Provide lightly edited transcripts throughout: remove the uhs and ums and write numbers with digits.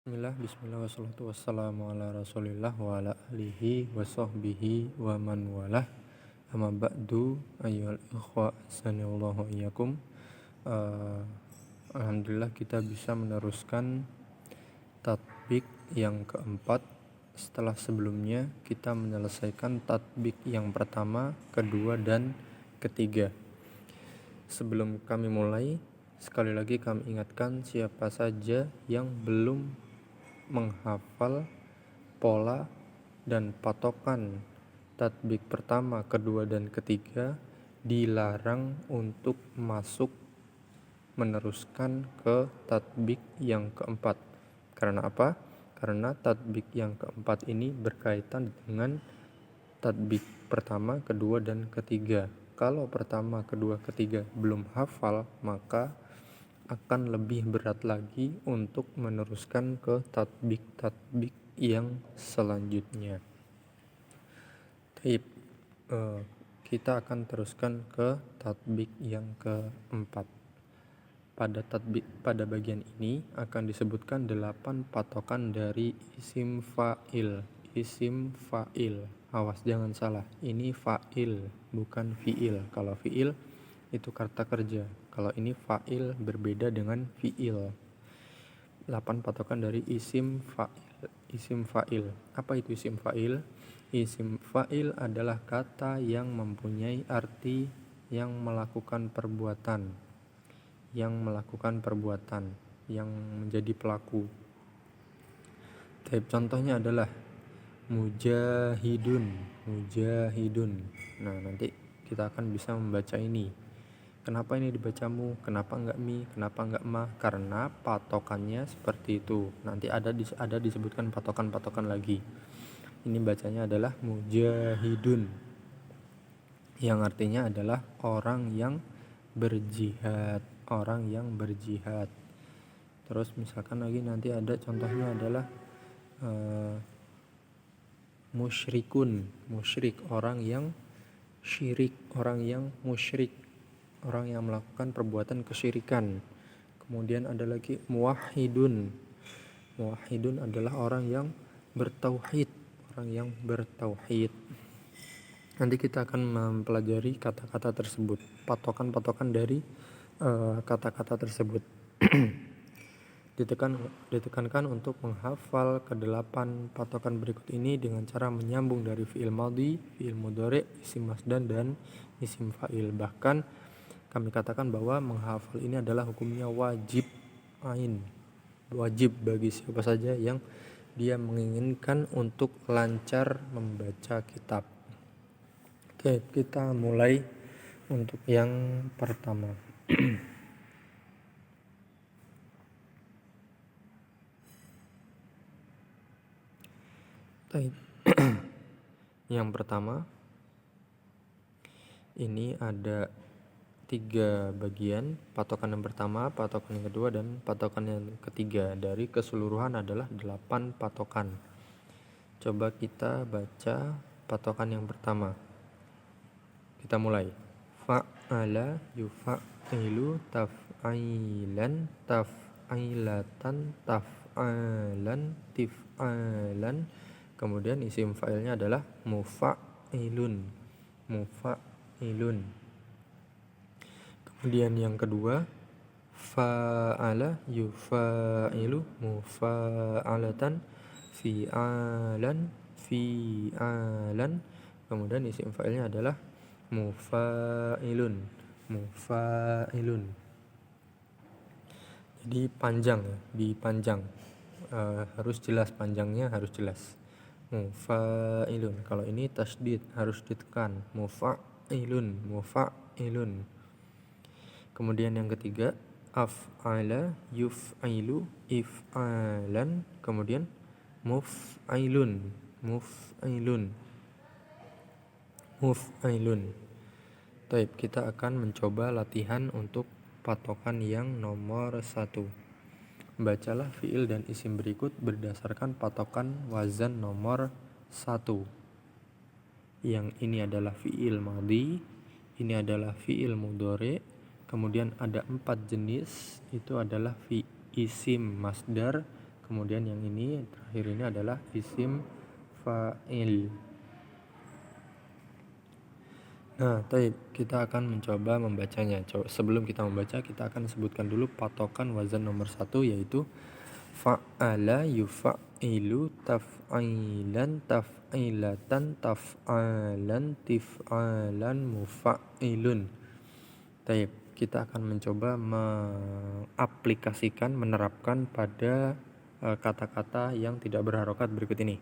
Bismillah wassalatu wassalamu ala rasulillah wa ala alihi wa sahbihi wa man walah. Amma ba'du ayyuhal ikhwa sanallahu iyyakum. Alhamdulillah kita bisa meneruskan tatbik yang keempat setelah sebelumnya kita menyelesaikan tatbik yang pertama, kedua, dan ketiga. Sebelum kami mulai, sekali lagi kami ingatkan siapa saja yang belum menghafal pola dan patokan tatbik pertama, kedua, dan ketiga dilarang untuk masuk meneruskan ke tatbik yang keempat. Karena apa? Karena tatbik yang keempat ini berkaitan dengan tatbik pertama, kedua, dan ketiga. Kalau pertama, kedua, ketiga belum hafal, maka akan lebih berat lagi untuk meneruskan ke tatbik-tatbik yang selanjutnya. Kita akan teruskan ke tatbik yang keempat. Pada bagian ini akan disebutkan 8 patokan dari isim fa'il. Isim fa'il. Awas jangan salah. Ini fa'il, bukan fi'il. Kalau fi'il itu kata kerja. Kalau ini fa'il berbeda dengan fi'il. 8 patokan dari isim fa'il. Isim fa'il. Apa itu isim fa'il? Isim fa'il adalah kata yang mempunyai arti yang melakukan perbuatan. Yang menjadi pelaku. Contohnya adalah mujahidun. Nah, nanti kita akan bisa membaca ini. Kenapa ini dibaca mu? Kenapa enggak mi? Kenapa enggak ma? Karena patokannya seperti itu. Nanti ada disebutkan patokan-patokan lagi. Ini bacanya adalah mujahidun, yang artinya adalah orang yang berjihad. Terus misalkan lagi nanti ada contohnya adalah musyrik, orang yang syirik, orang yang musyrik, orang yang melakukan perbuatan kesyirikan. Kemudian ada lagi muwahhidun adalah orang yang bertauhid. Nanti kita akan mempelajari kata-kata tersebut, patokan-patokan dari kata-kata tersebut. Ditekankan untuk menghafal ke-8 patokan berikut ini dengan cara menyambung dari fi'il madhi, fi'il mudhari', isim masdar, dan isim fa'il. Bahkan kami katakan bahwa menghafal ini adalah hukumnya wajib bagi siapa saja yang dia menginginkan untuk lancar membaca kitab. Oke, kita mulai untuk yang pertama. Yang pertama, ini ada 3 bagian. Patokan yang pertama, patokan yang kedua, dan patokan yang ketiga. Dari keseluruhan adalah 8 patokan. Coba kita baca patokan yang pertama. Kita mulai. Fa'ala yufa'ilu taf'ilan taf'ilatan taf'alan tif'alan. Kemudian isim fa'ilnya adalah mufa'ilun. Kemudian yang kedua, fa'ala yufa'ilu mufa'alatan fi'alan. Kemudian isim fa'ilnya adalah mufa'ilun. Jadi dipanjang. Harus jelas, panjangnya harus jelas. Mufa'ilun. Kalau ini tasydid, harus ditekan. Mufa'ilun. Kemudian yang ketiga, af'ala yuf'ilu if'alan. Kemudian muf'ilun. Baik, kita akan mencoba latihan untuk patokan yang nomor 1. Bacalah fi'il dan isim berikut berdasarkan patokan wazan nomor 1. Yang ini adalah fi'il madhi, ini adalah fi'il mudhari'. Kemudian ada 4 jenis, itu adalah isim masdar, Kemudian yang ini terakhir ini adalah isim fa'il. Nah, kita akan mencoba membacanya. Sebelum kita membaca, kita akan sebutkan dulu patokan wazan nomor 1, yaitu fa'ala yufa'ilu taf'ilan taf'ilatan taf'alan tif'alan mufa'ilun. Kita akan mencoba mengaplikasikan, menerapkan pada kata-kata yang tidak berharokat berikut ini.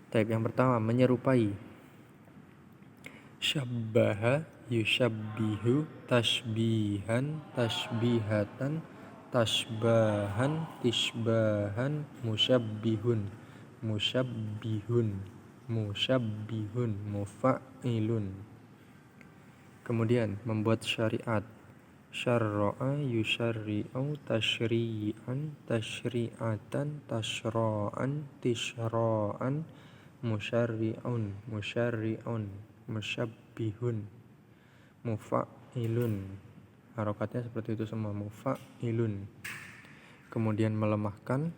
Yang pertama, menyerupai. Syabbaha yushabbihu tashbihan tashbihatan tashbahan tishbahan musyabbihun musyabbihun musyabbihun mufa'ilun. Kemudian membuat syariat. Syarra'a yusyarri'u tashri'an tashri'atan tashra'an tishra'an musyarri'un musyarri'un musyabbihun mufa'ilun. Harokatnya seperti itu semua, mufa'ilun. Kemudian melemahkan.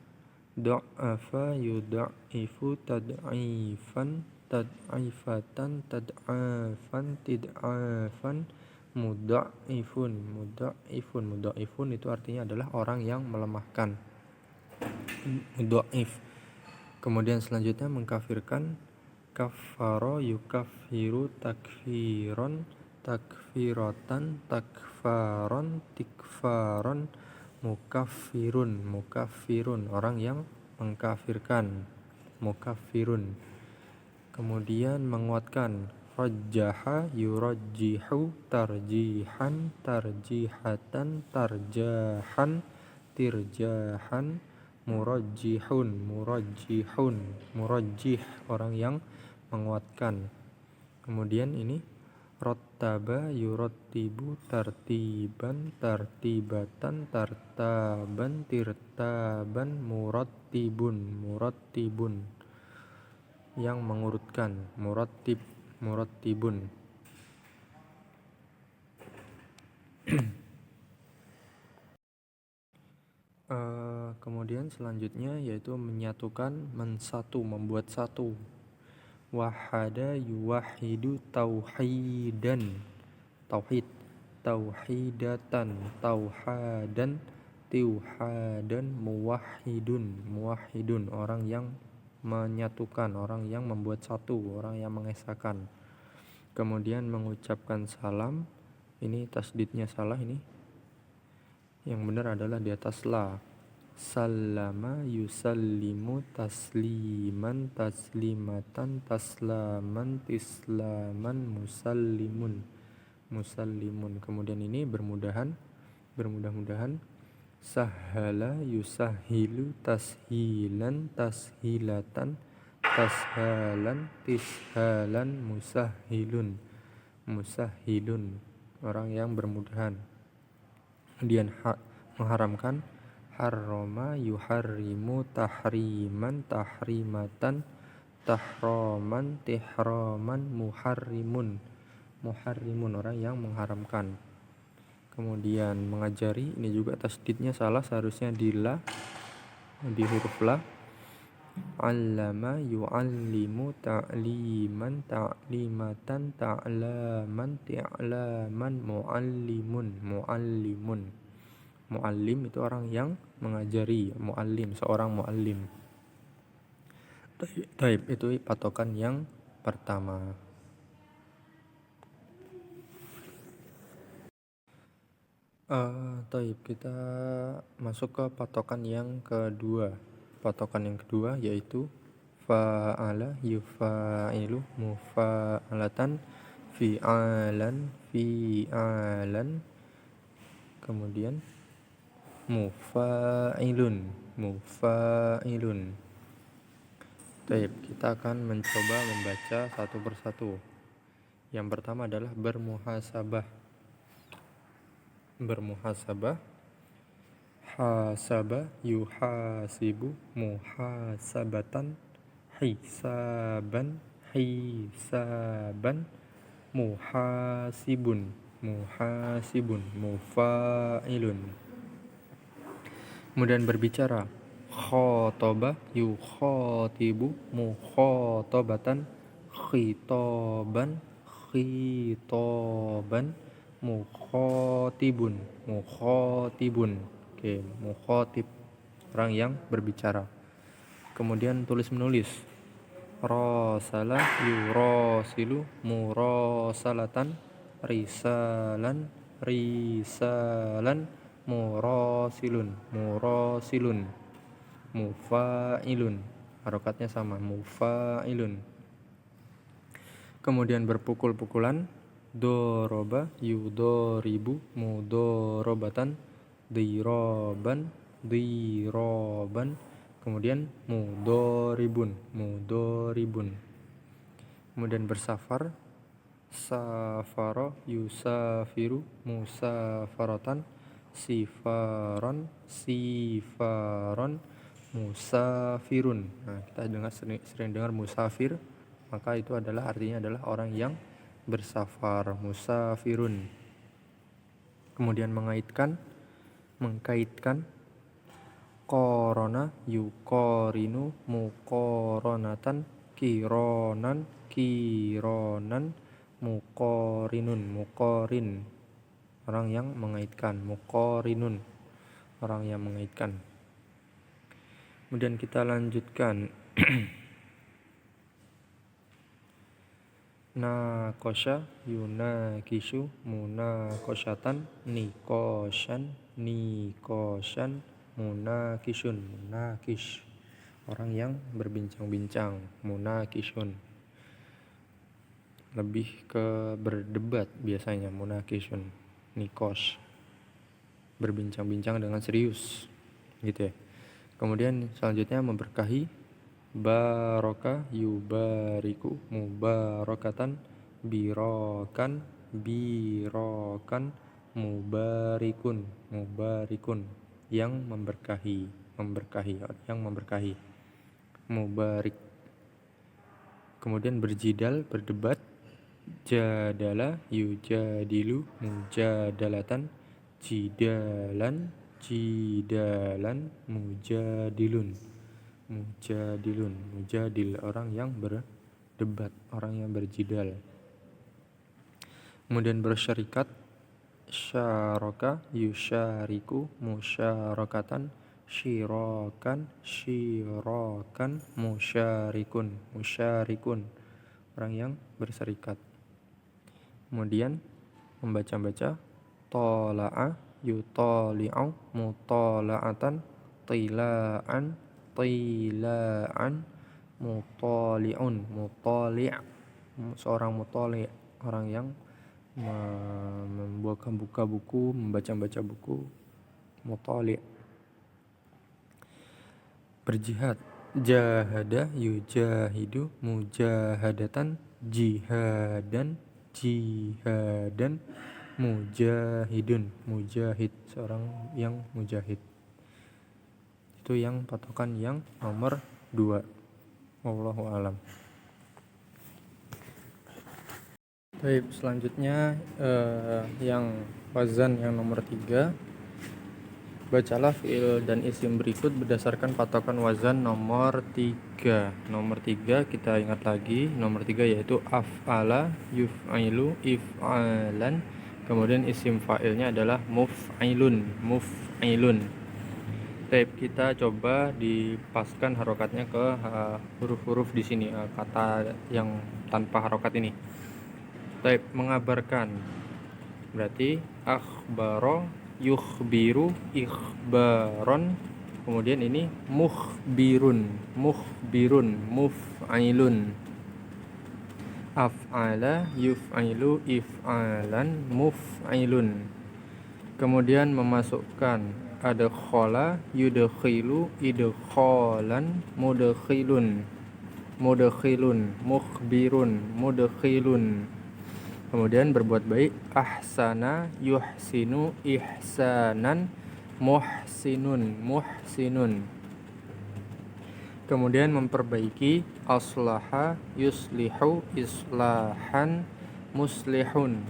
Da'afa yudha'ifu tad'ifan tad'ifatan tad'afan tid'afan mudha'ifun mudha'ifun. Mudha'ifun itu artinya adalah orang yang melemahkan, mudha'if. Kemudian selanjutnya mengkafirkan. Kaffara yukaffiru takfiron takfiratan takfaron tikfaron mukaffirun mukaffirun, orang yang mengkafirkan, mukaffirun. Kemudian menguatkan. Rajjaha yurajjihu tarjihan tarjihatan tarjahan tirjahan murajjihun murajjihun murajjih, orang yang menguatkan. Kemudian ini rattaba yurattibu tartiban tartibatan tartaban tirtaban murattibun murattibun, yang mengurutkan, murattib murattibun. Kemudian selanjutnya yaitu menyatukan, mensatu, membuat satu. Wahada yuwahidu tauhidan tauhid tauhidatan tauhadan tiuhadan muwahhidun muwahhidun, orang yang menyatukan, orang yang membuat satu, orang yang mengesahkan. Kemudian mengucapkan salam. Ini tasdidnya salah, ini yang benar adalah di atas la. Sallama yusallimu tasliman taslimatan taslaman tislaman musallimun musallimun. Kemudian ini bermudah-mudahan. Sahala yusahilu tashilan tashilatan tashalan tishalan musahilun musahilun, orang yang bermudahan. Kemudian mengharamkan. Harrama yuharrimu tahriman tahrimatan tahraman tihraman muharrimun muharrimun, orang yang mengharamkan. Kemudian mengajari, ini juga tasdidnya salah, seharusnya di la, di huruf la. Allama yu'allimu ta'liman ta'limatan ta'laman ti'laman mu'allimun mu'allimun. Mu'allim itu orang yang mengajari, mu'allim, seorang mu'allim. Taib, itu patokan yang pertama. Taib, kita masuk ke patokan yang kedua. Patokan yang kedua yaitu fa'ala yufa'ilu mufa'alatan fi'alan fi'alan, kemudian mufa'ilun mufa'ilun. Baik, kita akan mencoba membaca satu persatu. Yang pertama adalah bermuhasabah. Bermuhasabah. Hasaba yuhasibu muhasabatan hisaban hisaban muhasibun muhasibun mufa'ilun. Kemudian berbicara. khotoba yukhotibu mukhotobatan, khitoban khitoban, mukhotibun mukhotibun. Oke, mukhotib, orang yang berbicara. Kemudian tulis menulis, rosala yurosilu murosalatan, risalan risalan, murosilun murosilun, mufailun, harokatnya sama, mufailun. Kemudian berpukul-pukulan, doroba yudoribu mudorobatan, diroban diroban. Kemudian mudoribun mudoribun. Kemudian bersafar, safaro yusafiru musafaratan, sifaron sifaron, musafirun. Nah, kita sering dengar musafir, maka itu adalah artinya adalah orang yang bersafar, musafirun. Kemudian mengkaitkan, korona yukorinu mukoronatan, kironan kironan, mukorinun mukorin, orang yang mengaitkan, mukorinun, orang yang mengaitkan. Kemudian kita lanjutkan. Nakosha yunakishu munakoshatan, nikoshan nikoshan, munakishun munakish, orang yang berbincang-bincang, munakishun. Lebih ke berdebat biasanya, munakishun, nikosh, berbincang-bincang dengan serius gitu ya. Kemudian selanjutnya memberkahi, baroka yubariku mubarakatan, birokan birokan, mubarikun mubarikun, yang memberkahi yang memberkahi, mubarik. Kemudian berjidal, berdebat, jadala yujadilu mujadalatan, jidalan jidalan, mujadilun mujadilun, mujadil, orang yang berdebat, orang yang berjidal. Kemudian bersyarikat, syaraka yusyariku musyarakatan, syirakan syirakan, musyarikun musyarikun, orang yang berserikat. Kemudian membaca-baca, tola'a yutoli'u mutola'atan, tilaan tilaan, mutoli'un mutoli', seorang mutoli', orang yang membuka buku, membaca buku, mutoli'. Berjihad, jahada yujahidu mujahadatan, jihadan jihadan, mujahidun mujahid, seorang yang mujahid. Itu yang patokan yang nomor 2. Wallahu alam. Baik, selanjutnya yang wazan yang nomor 3. Bacalah fi'il dan isim berikut berdasarkan patokan wazan nomor 3. Nomor 3 kita ingat lagi, nomor 3 yaitu af'ala yuf'ilu if'alan. Kemudian isim fa'ilnya adalah muf'ilun muf'ilun. Baik, kita coba dipaskan harokatnya ke huruf-huruf di sini, kata yang tanpa harokat ini. Baik, mengabarkan berarti akhbaro yukhbiru ikhbaron. Kemudian ini mukhbirun muf'ilun. Af'ala yuf'ilu if'alan, muf'ilun. Kemudian memasukkan, adkhala yudkhilu idkhalan, mudkhilun mukhbirun mudkhilun. Kemudian berbuat baik, ahsana yuhsinu ihsanan, muhsinun. Kemudian memperbaiki, aslaha yuslihu islahan, muslihun.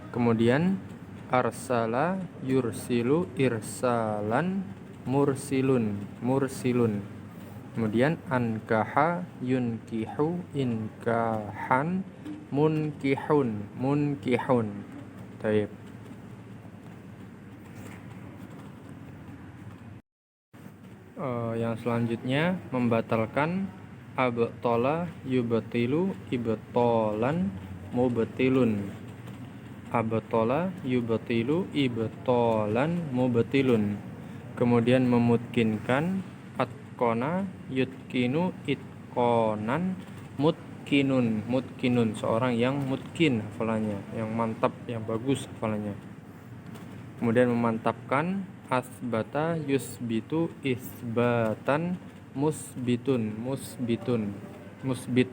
Kemudian arsala yursilu irsalan, mursilun, mursilun. Kemudian ankaha, yunkihu, inkahan, munkihun, munkihun. Baik. Yang selanjutnya membatalkan abtola, yubtilu, ibtolan, mubtilun. Abtola, yubtilu, ibtolan, mubtilun. Kemudian memutkinkan atkona, yutkinu, itkonan, mutkinun, mutkinun. Seorang yang mutkin hafalannya, yang mantap, yang bagus hafalannya. Kemudian memantapkan asbata, yusbitu, isbatan, musbitun, musbitun, musbit,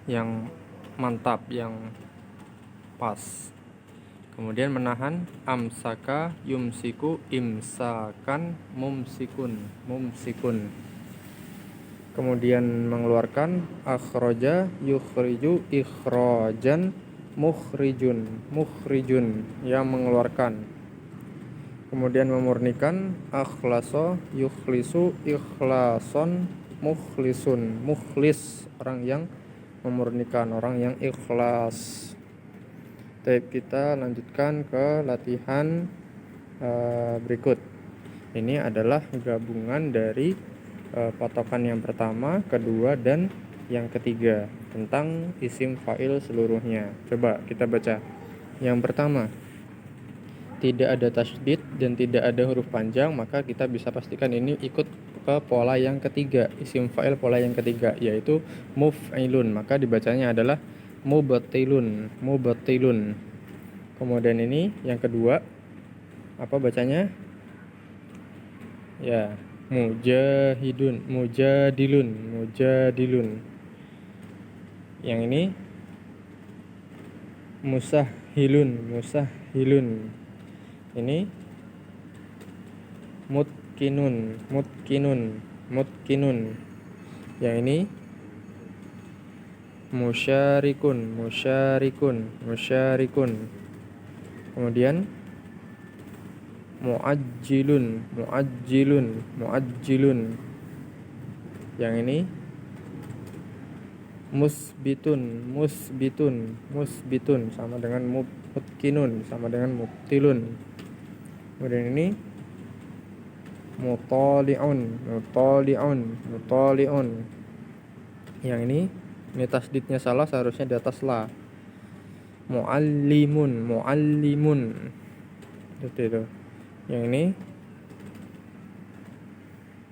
yang mantap, yang pas. Kemudian menahan amsaka, yumsiku, imsakan, mumsikun, mumsikun. Kemudian mengeluarkan akhroja, yukhriju, ikhrojan, mukhrijun, mukhrijun, yang mengeluarkan. Kemudian memurnikan akhlaso, yukhlisu, ikhlason, mukhlisun, mukhlis, orang yang memurnikan, orang yang ikhlas. Baik, kita lanjutkan ke latihan berikut. Ini adalah gabungan dari patokan yang pertama, kedua, dan yang ketiga tentang isim fa'il seluruhnya. Coba kita baca. Yang pertama, tidak ada tasydid dan tidak ada huruf panjang, maka kita bisa pastikan ini ikut ke pola yang ketiga, isim fa'il pola yang ketiga, yaitu muf'ilun. Maka dibacanya adalah mubtilun, mubtilun. Kemudian ini yang kedua, apa bacanya? Ya, mujahidun, mujadilun, mujadilun. Yang ini musahhilun, musahhilun. Ini mutkinun, mutkinun, mutkinun. Yang ini musyarikun, musyarikun, musyarikun. Kemudian muajjilun, muajjilun, muajjilun. Yang ini musbitun, musbitun, musbitun, sama dengan mutkinun, sama dengan mubtilun. Kemudian ini mutali'un, mutali'un, mutali'un. Yang ini tasdidnya salah, seharusnya di atas la. Muallimun, muallimun. Itu. Yang ini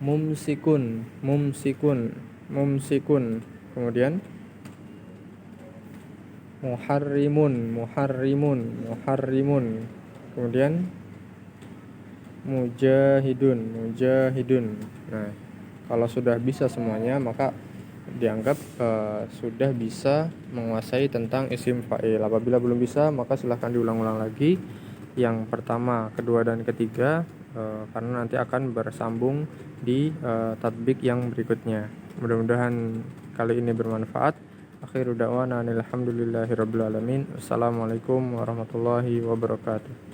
mumsikun, mumsikun, mumsikun. Kemudian muharrimun, muharrimun, muharrimun. Kemudian mujahidun, mujahidun. Nah, kalau sudah bisa semuanya, maka dianggap sudah bisa menguasai tentang isim fa'il. Apabila belum bisa, maka silahkan diulang-ulang lagi yang pertama, kedua, dan ketiga, karena nanti akan bersambung di tatbik yang berikutnya. Mudah-mudahan kali ini bermanfaat. Akhiru da'wana alhamdulillahirabbil alamin. Assalamualaikum warahmatullahi wabarakatuh.